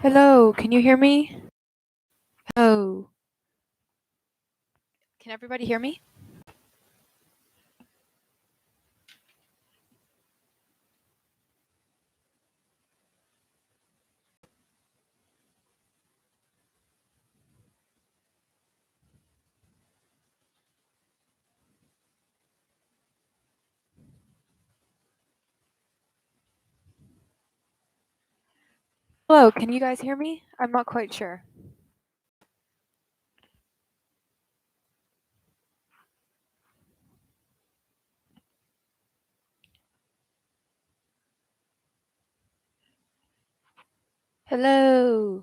Hello, can you hear me? Hello. Can everybody hear me? Hello, can you guys hear me? I'm not quite sure. Hello.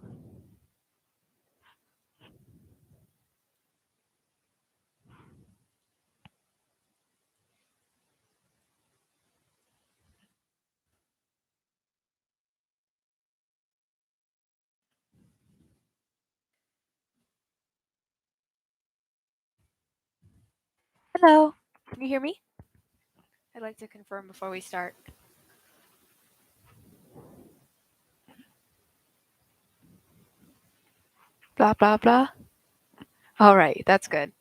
Hello. Can you hear me? I'd like to confirm before we start. Blah, blah, blah. All right, that's good.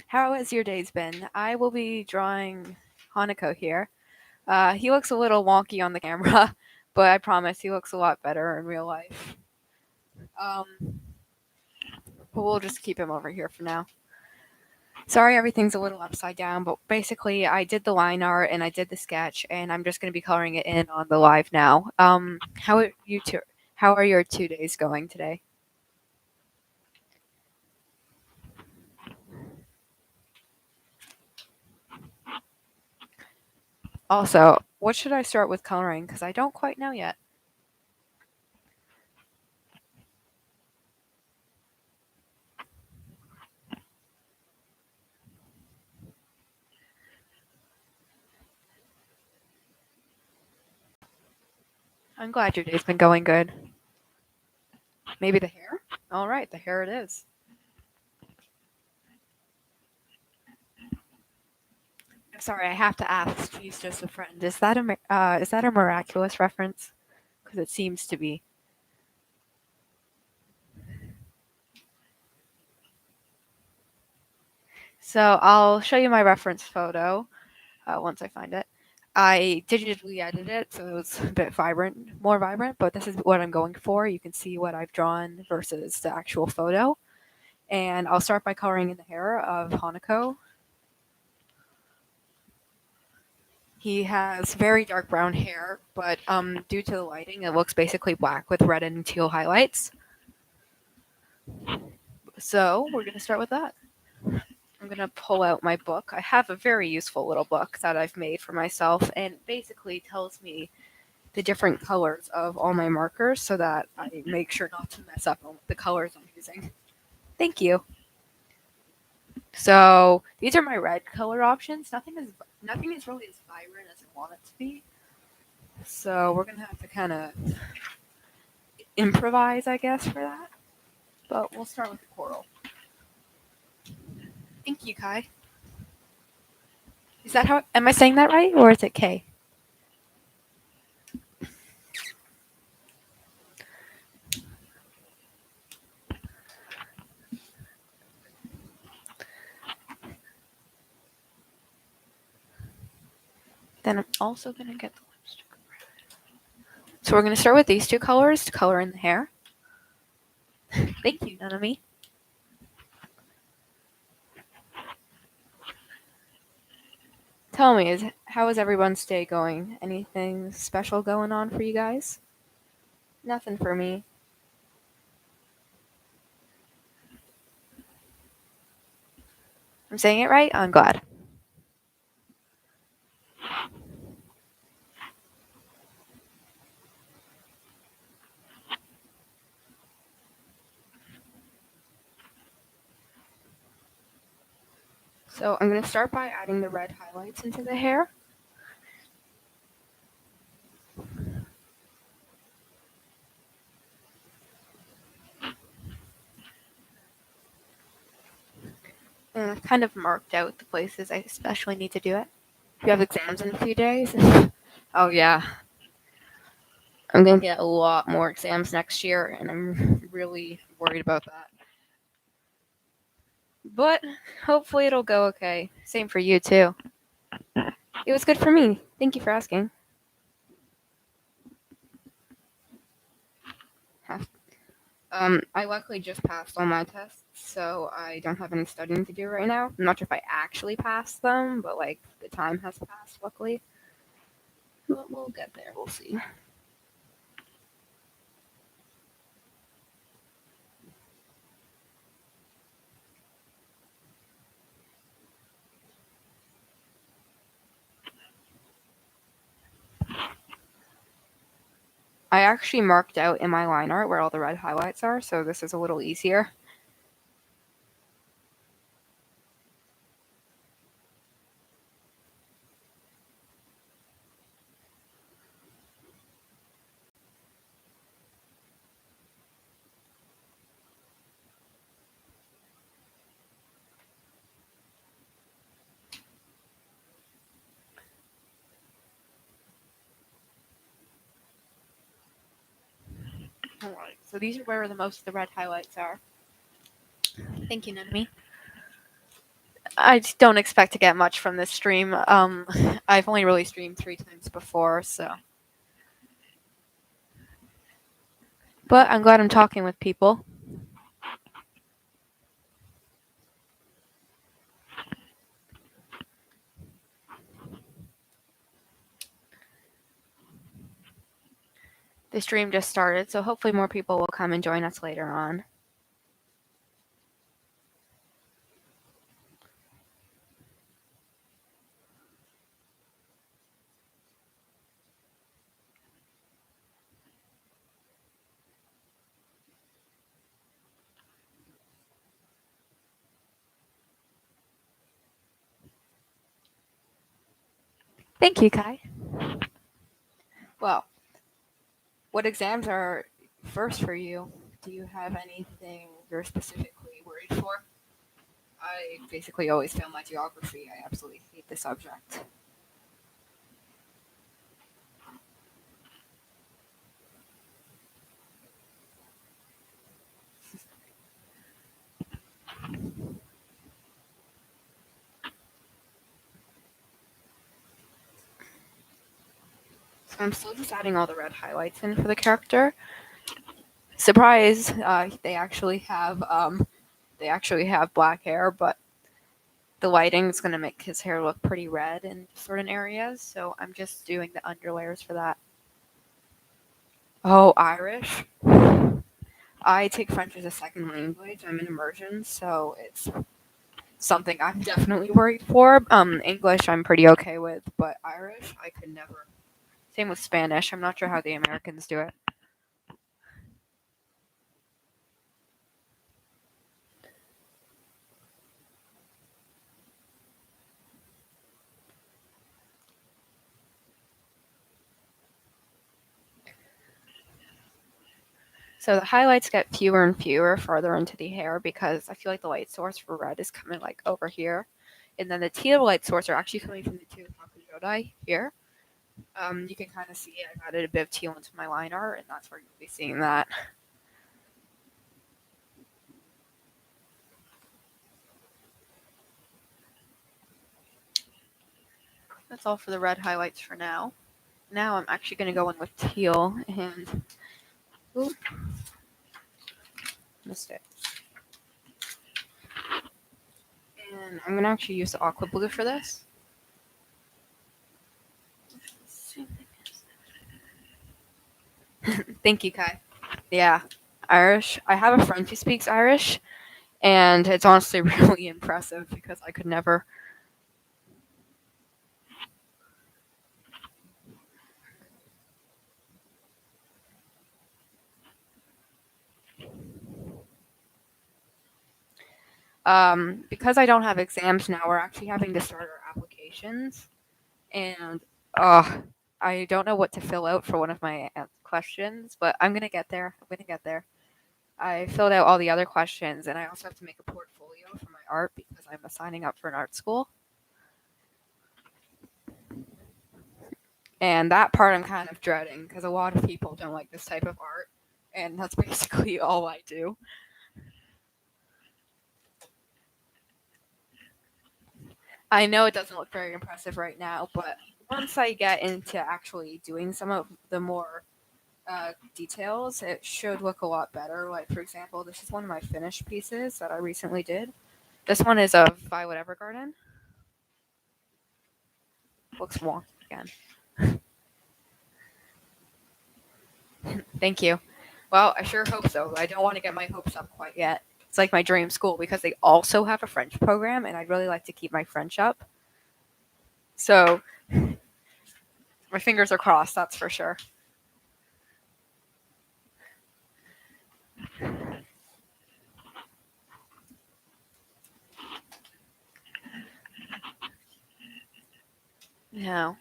How has your days been? I will be drawing Hanako here. He looks a little wonky on the camera, but I promise he looks a lot better in real life. But we'll just keep him over here for now. Sorry, everything's a little upside down, but basically, I did the line art and I did the sketch, and I'm just going to be coloring it in on the live now. How are you two? How are your 2 days going today? Also, what should I start with coloring? Because I don't quite know yet. I'm glad your day's been going good. Maybe the hair? All right, the hair it is. I'm sorry, I have to ask. She's just a friend. Is that a miraculous reference? Because it seems to be. So I'll show you my reference photo once I find it. I digitally edited it, so it's a bit more vibrant, but this is what I'm going for. You can see what I've drawn versus the actual photo. And I'll start by coloring in the hair of Hanako. He has very dark brown hair, but due to the lighting, it looks basically black with red and teal highlights. So we're going to start with that. I'm going to pull out my book. I have a very useful little book that I've made for myself, and it basically tells me the different colors of all my markers so that I make sure not to mess up on the colors I'm using. Thank you. So these are my red color options. Nothing is really as vibrant as I want it to be. So we're gonna have to kind of improvise, I guess, for that. But we'll start with the coral. Thank you, Kai. Is that how? Am I saying that right, or is it K? Then I'm also gonna get the lipstick. So we're gonna start with these two colors to color in the hair. Thank you, Nanami. Tell me, how is everyone's day going? Anything special going on for you guys? Nothing for me. I'm saying it right? I'm glad. So I'm going to start by adding the red highlights into the hair. And I've kind of marked out the places I especially need to do it. You have exams in a few days? Oh, yeah. I'm going to get a lot more exams next year, and I'm really worried about that. But hopefully it'll go okay. Same for you, too. It was good for me. Thank you for asking. I luckily just passed all my tests, so I don't have any studying to do right now. I'm not sure if I actually passed them, but like the time has passed, luckily. But we'll get there. We'll see. I actually marked out in my line art where all the red highlights are, so this is a little easier. Alright, so these are where the most of the red highlights are. Thank you, Nanami. I don't expect to get much from this stream. I've only really streamed 3 times before, so. But I'm glad I'm talking with people. The stream just started, so hopefully more people will come and join us later on. Thank you, Kai. Well, what exams are first for you? Do you have anything you're specifically worried for? I basically always fail my geography. I absolutely hate the subject. So I'm still just adding all the red highlights in for the character. Surprise! They actually have black hair, but the lighting is going to make his hair look pretty red in certain areas. So I'm just doing the underlayers for that. Oh, Irish. I take French as a second language. I'm in immersion, so it's something I'm definitely worried for. English I'm pretty okay with, but Irish I could never. Same with Spanish. I'm not sure how the Americans do it. So the highlights get fewer and fewer farther into the hair because I feel like the light source for red is coming like over here. And then the teal light source are actually coming from the two Hakujodai here. You can kind of see I've added a bit of teal into my line art, and that's where you'll be seeing that. That's all for the red highlights for now. Now I'm actually going to go in with teal and... Ooh. Missed it. And I'm going to actually use the aqua blue for this. Thank you, Kai. Yeah, Irish. I have a friend who speaks Irish, and it's honestly really impressive because I could never. Because I don't have exams now, we're actually having to start our applications, and I don't know what to fill out for one of my questions, but I'm gonna get there. I filled out all the other questions, and I also have to make a portfolio for my art because I'm signing up for an art school. And that part I'm kind of dreading because a lot of people don't like this type of art, and that's basically all I do. I know it doesn't look very impressive right now, but once I get into actually doing some of the more details, it should look a lot better. Like, for example, this is one of my finished pieces that I recently did. This one is of Violet Evergarden. Looks wonky again. Thank you. Well, I sure hope so. I don't want to get my hopes up quite yet. It's like my dream school because they also have a French program, and I'd really like to keep my French up. So my fingers are crossed, that's for sure. No.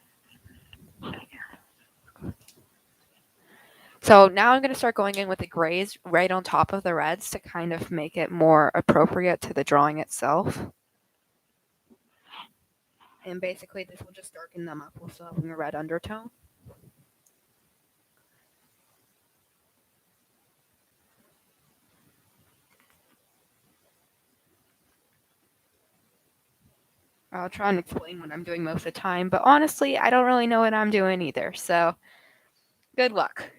So now I'm going to start going in with the grays right on top of the reds to kind of make it more appropriate to the drawing itself. And basically, this will just darken them up while still having a red undertone. I'll try and explain what I'm doing most of the time, but honestly, I don't really know what I'm doing either. So, good luck.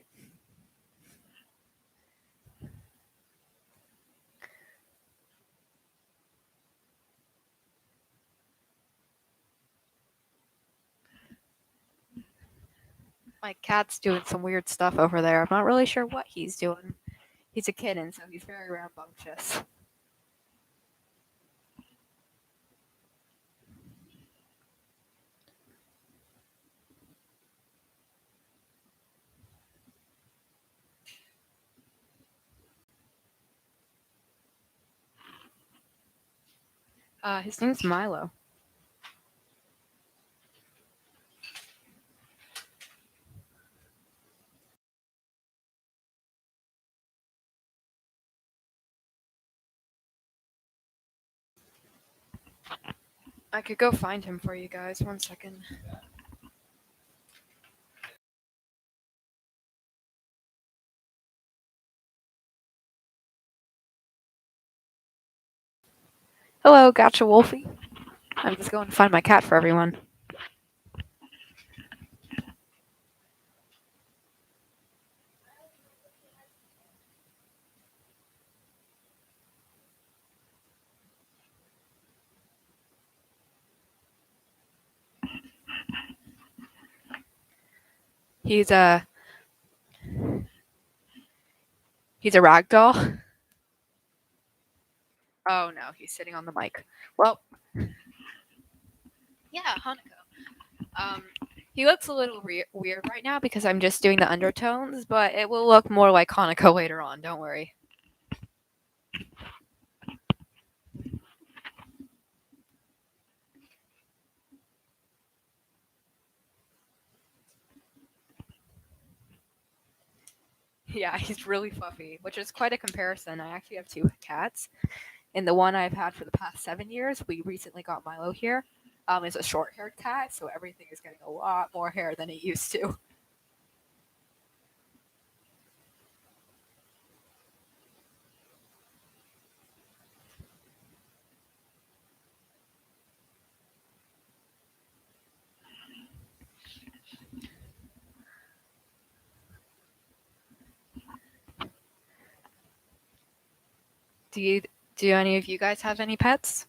My cat's doing some weird stuff over there. I'm not really sure what he's doing. He's a kitten, so he's very rambunctious. His name's Milo. I could go find him for you guys. 1 second. Hello, Gotcha Wolfie. I'm just going to find my cat for everyone. He's a ragdoll. Oh no, he's sitting on the mic. Well, yeah, Hanako. Um, he looks a little weird right now because I'm just doing the undertones, but it will look more like Hanako later on. Don't worry. Yeah, he's really fluffy, which is quite a comparison. I actually have two cats, and the one I've had for the past 7 years, we recently got Milo here. Is a short-haired cat, so everything is getting a lot more hair than it used to. Do you? Do any of you guys have any pets?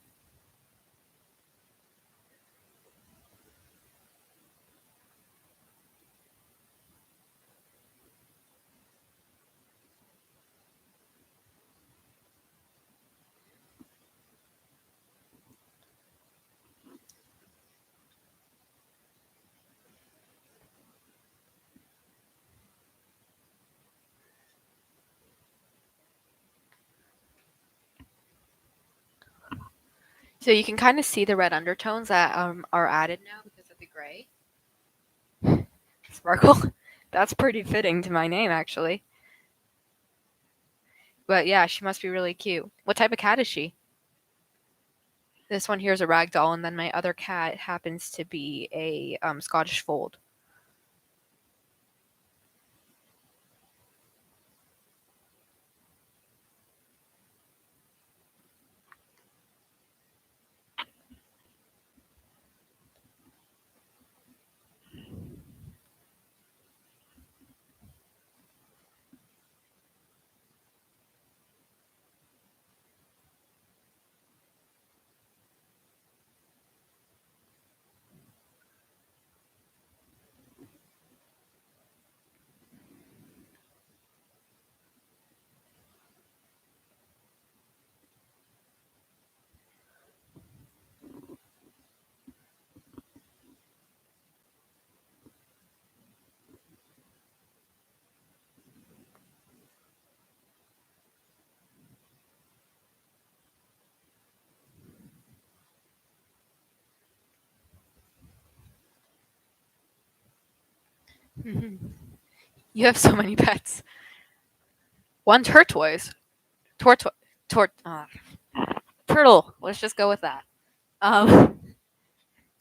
So you can kind of see the red undertones that are added now because of the gray. Sparkle. That's pretty fitting to my name, actually. But yeah, she must be really cute. What type of cat is she? This one here is a ragdoll, and then my other cat happens to be a Scottish fold. You have so many pets. One turquoise. Tortoise. Turtle. Let's just go with that. Um,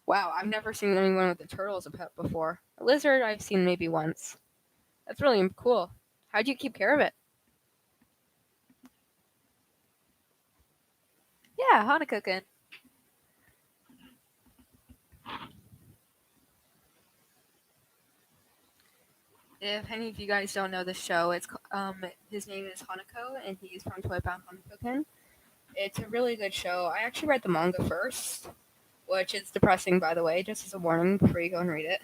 wow, I've never seen anyone with a turtle as a pet before. A lizard, I've seen maybe once. That's really cool. How do you keep care of it? Yeah, Hana cooking. If any of you guys don't know the show, his name is Hanako, and he's from Toy Bound Hanakoken. It's a really good show. I actually read the manga first, which is depressing, by the way, just as a warning before you go and read it.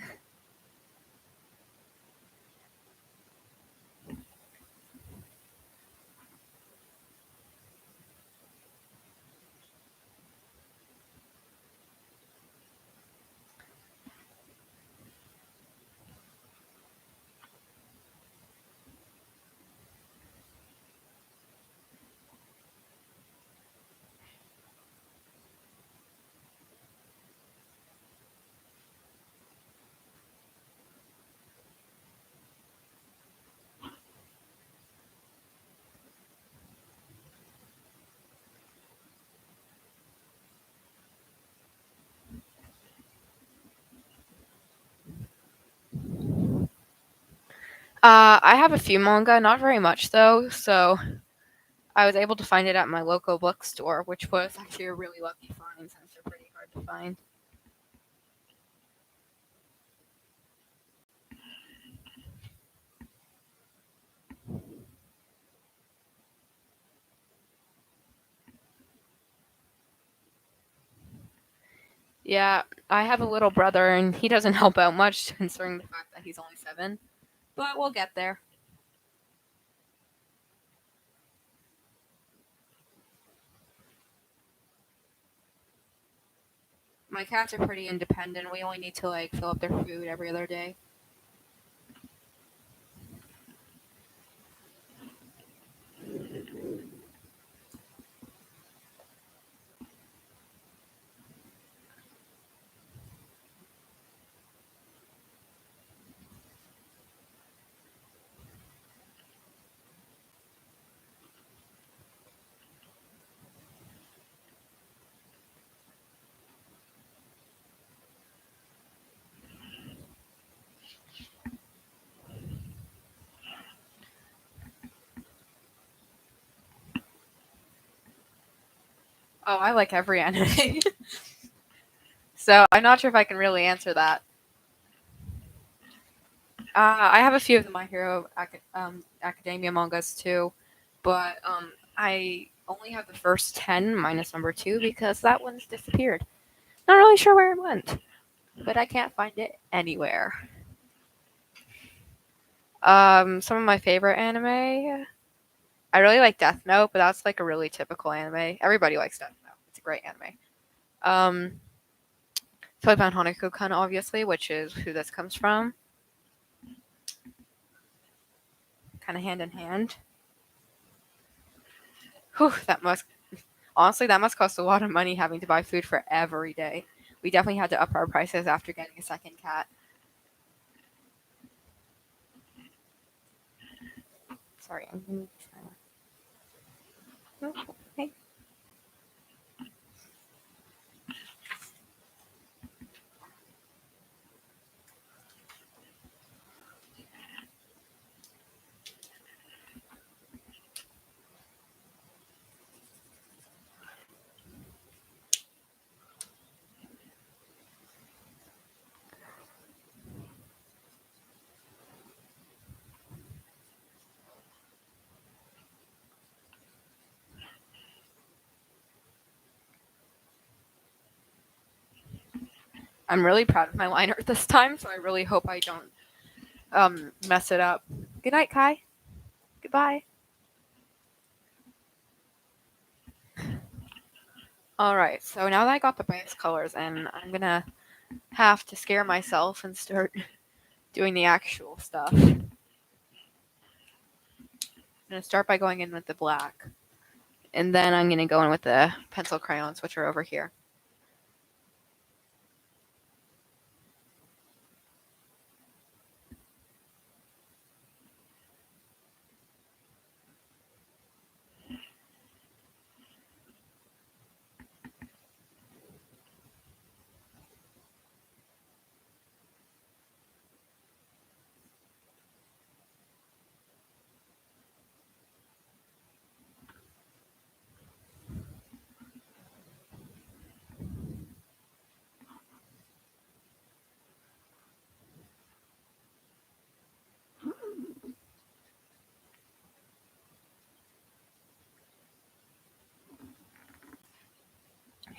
I have a few manga, not very much though, so I was able to find it at my local bookstore, which was actually a really lucky find since they're pretty hard to find. Yeah, I have a little brother, and he doesn't help out much considering the fact that he's only 7, but we'll get there. My cats are pretty independent. We only need to like fill up their food every other day. Oh, I like every anime. So I'm not sure if I can really answer that. I have a few of the My Hero Academia mangas too, but I only have the first 10 minus number 2 because that one's disappeared. Not really sure where it went, but I can't find it anywhere. Some of my favorite anime. I really like Death Note, but that's like a really typical anime. Everybody likes Death Note. It's a great anime. Um, so I found Hanako-kun, obviously, which is who this comes from. Kind of hand in hand. Whew, that must cost a lot of money having to buy food for every day. We definitely had to up our prices after getting a second cat. Sorry, I'm trying to. Hey. I'm really proud of my liner this time, so I really hope I don't mess it up. Good night, Kai. Goodbye. All right, so now that I got the base colors in, I'm gonna have to scare myself and start doing the actual stuff. I'm gonna start by going in with the black, and then I'm gonna go in with the pencil crayons, which are over here.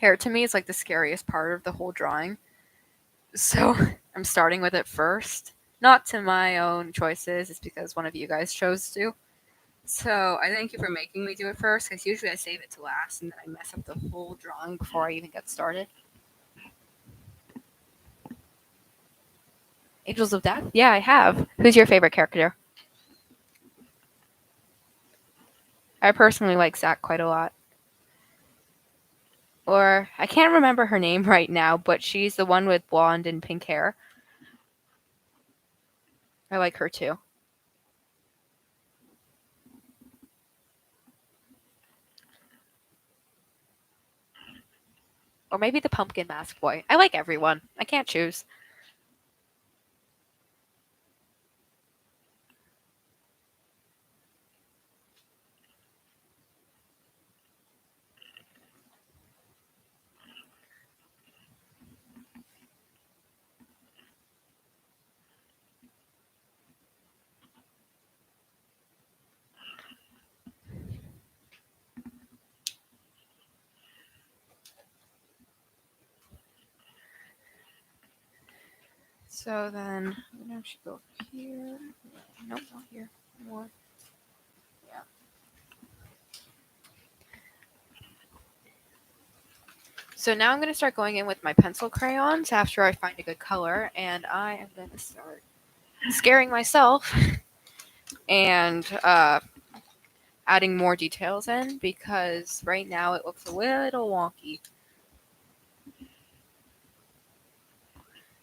Hair to me is like the scariest part of the whole drawing. So I'm starting with it first. Not to my own choices, it's because one of you guys chose to. So I thank you for making me do it first, because usually I save it to last and then I mess up the whole drawing before I even get started. Angels of Death? Yeah, I have. Who's your favorite character? I personally like Zack quite a lot. Or, I can't remember her name right now, but she's the one with blonde and pink hair. I like her too. Or maybe the pumpkin mask boy. I like everyone. I can't choose. So then, I should go here. Nope, not here. More. Yeah. So now I'm going to start going in with my pencil crayons after I find a good color, and I am going to start scaring myself and adding more details in, because right now it looks a little wonky.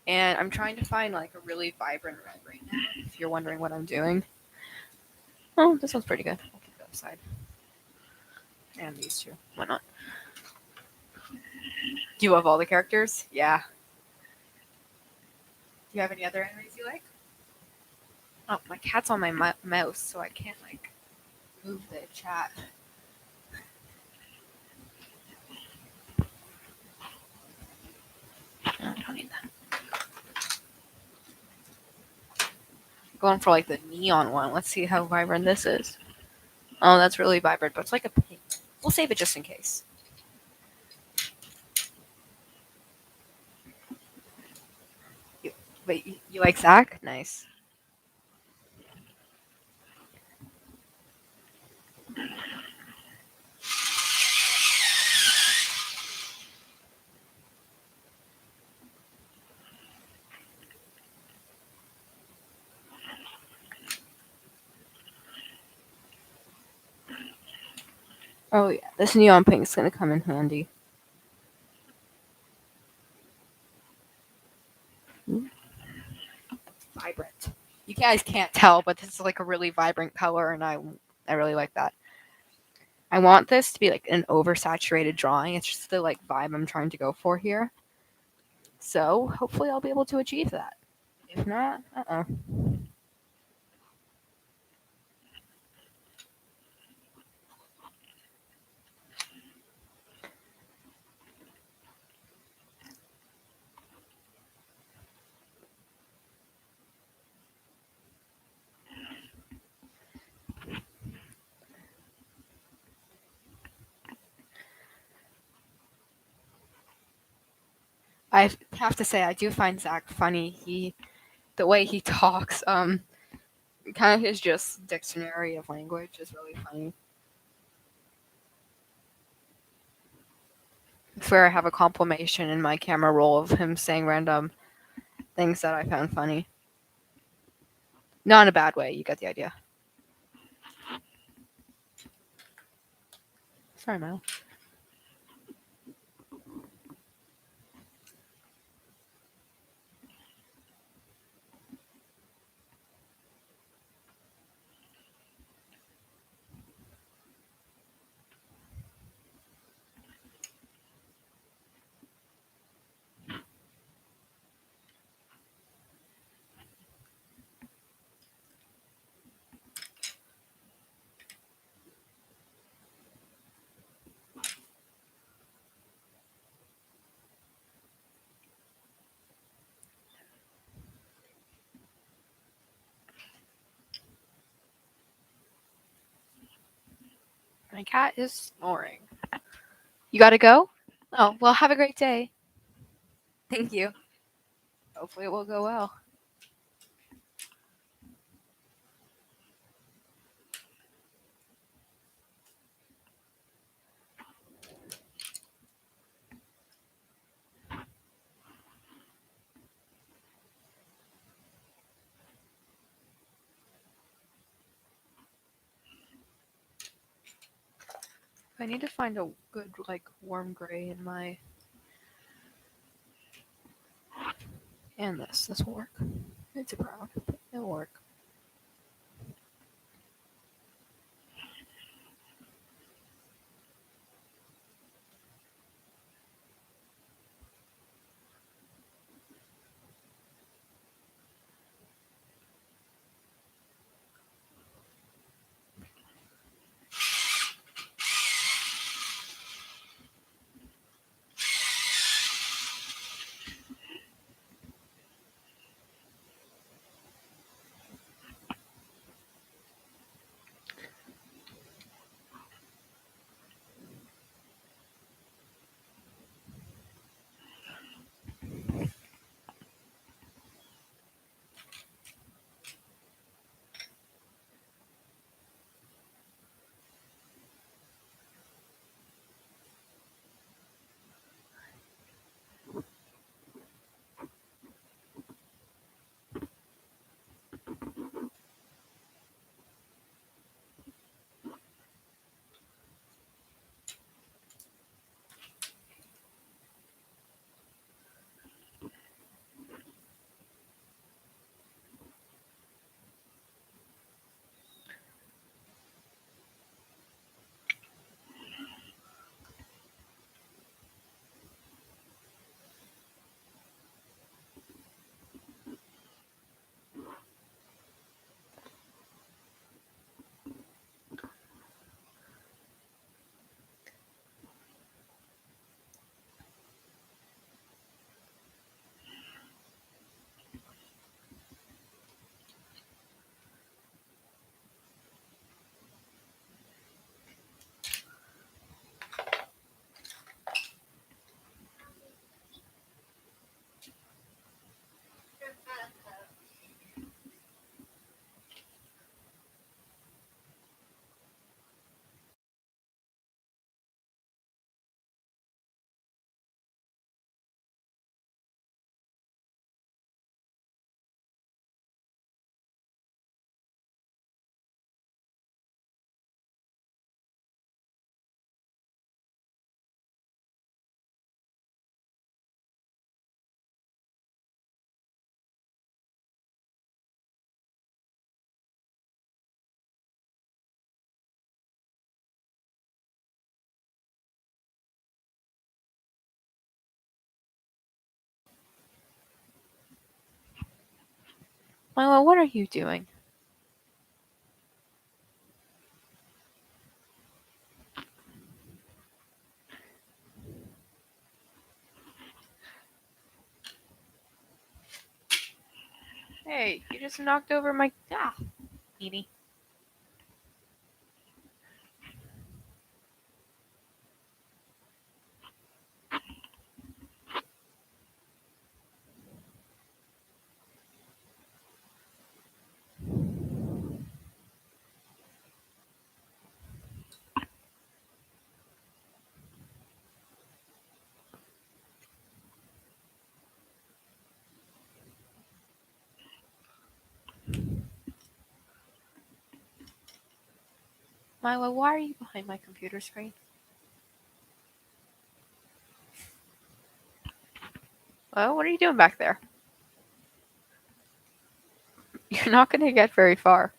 And I'm trying to find like a really vibrant red right now, if you're wondering what I'm doing. Oh, this one's pretty good. I'll keep that aside. And these two. Why not? Do you love all the characters? Yeah. Do you have any other enemies you like? Oh, my cat's on my mouse, so I can't like move the chat. No, I don't need that. Going for like the neon one. Let's see how vibrant this is. Oh, that's really vibrant, but it's like a pink. We'll save it just in case. Wait, you like Zach? Nice. Oh yeah, this neon pink's gonna come in handy. Vibrant. You guys can't tell, but this is like a really vibrant color, and I really like that. I want this to be like an oversaturated drawing. It's just the like vibe I'm trying to go for here. So hopefully I'll be able to achieve that. If not, I have to say I do find Zach funny. The way he talks, kind of his just dictionary of language is really funny. I swear I have a compilation in my camera roll of him saying random things that I found funny. Not in a bad way. You get the idea. Sorry, Mel. My cat is snoring. You gotta go? Oh, well, have a great day. Thank you. Hopefully it will go well. I need to find a good, like, warm gray in my... And this will work. It's a brown. It'll work. Milo, what are you doing? Hey, you just knocked over my... Ah, Edie. Milo, why are you behind my computer screen? Well, what are you doing back there? You're not going to get very far.